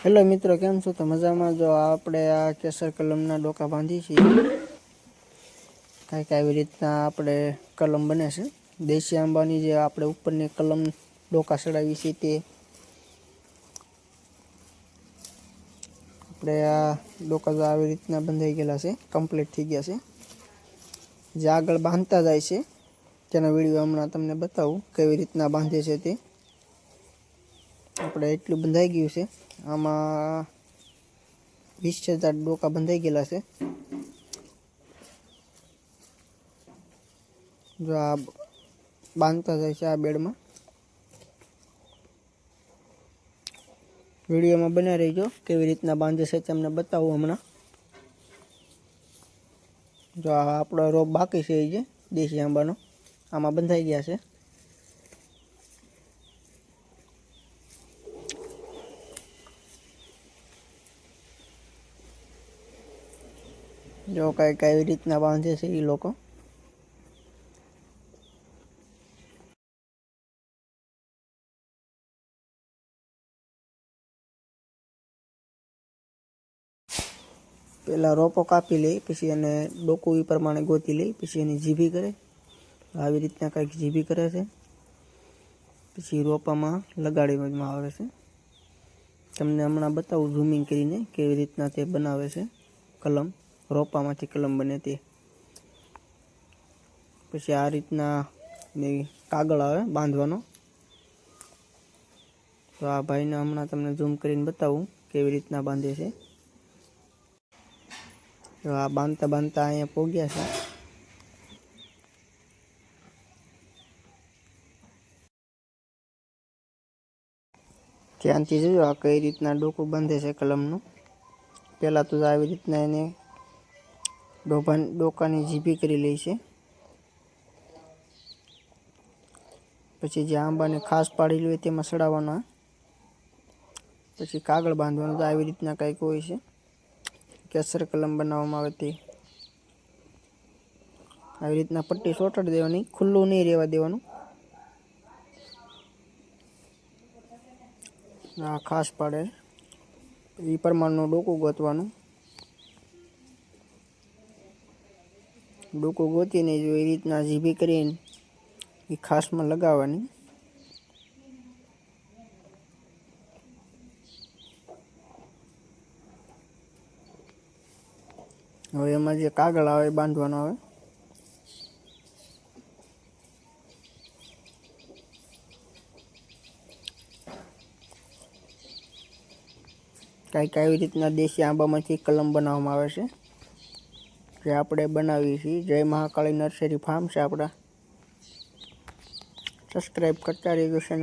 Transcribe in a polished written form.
Hello મિત્રો, કેમ છો? તો મજામાં? જો આપણે આ કેસર કલમના ડોકા બાંધી છીએ. કાંઈક આવી રીતના આપણે કલમ બને છે. દેશી આંબાની જે આપણે ઉપરની કલમ ડોકા ચડાવી છે તે આપણે આ ડોકા આવી રીતના બંધાઈ ગયેલા છે, કમ્પ્લીટ થઈ ગયા છે. જે આગળ બાંધતા જાય છે તેનો વિડીયો હમણાં તમને બતાવું કેવી રીતના બાંધે છે તે. આપણે એટલું બંધાઈ ગયું છે. આમાં 20,000 ડોકા બંધાઈ ગયેલા છે. જો આ બાંધતા જાય છે આ બેડમાં. વિડીયોમાં બન્યા રહીજો, કેવી રીતના બાંધે છે તમને બતાવું હમણાં. જો આ આપણો રોપ બાકી છે એ જે દેશી આંબાનો, આમાં બંધાઈ ગયા છે. જો કાંઈક આવી રીતના બાંધે છે એ લોકો. પહેલાં રોપો કાપી લે, પછી એને ડોકું એ પ્રમાણે ગોતી લે, પછી એની જીભી કરે. આવી રીતના કંઈક જીભી કરે છે. પછી રોપામાં લગાડવામાં આવે છે. તમને હમણાં બતાવું ઝૂમિંગ કરીને કેવી રીતના તે બનાવે છે કલમ. રોપામાંથી કલમ બને તે. પછી આ રીતના કાગળ આવે બાંધવાનો. તો આ ભાઈને હમણાં તમને ઝૂમ કરીને બતાવું કેવી રીતના બાંધે છે. તો આ બાંધતા બાંધતા અહીંયા પહોંચ્યા છે. ધ્યાનથી જોજો આ કઈ રીતના ડોકું બાંધે છે કલમનું. પહેલાં તો આવી રીતના એને ડોકાની જીભી કરી લે છે. પછી જે આંબાને ખાસ પાડેલી હોય તેમાં સડાવવાના. પછી કાગળ બાંધવાનું. તો આવી રીતના કંઈક હોય છે. કેસર કલમ બનાવવામાં આવે તે. આવી રીતના પટ્ટી ચોંટાડી દેવાની, ખુલ્લું નહીં રહેવા દેવાનું. આ ખાસ પાડે એ પ્રમાણનું ડોકું ગોતવાનું. ડોકું ગોતીને જો એ રીતના જીભી કરીને એ ખાસમાં લગાવવાની. હવે એમાં જે કાગળ આવે એ બાંધવાનો આવે. કાંઈક આવી રીતના દેશી આંબામાંથી કલમ બનાવવામાં આવે છે, જે આપણે બનાવીએ છીએ. જય મહાકાળી નર્સરી ફાર્મ છે આપણા. સબસ્ક્રાઈબ કરતા રહેજો ચેનલ.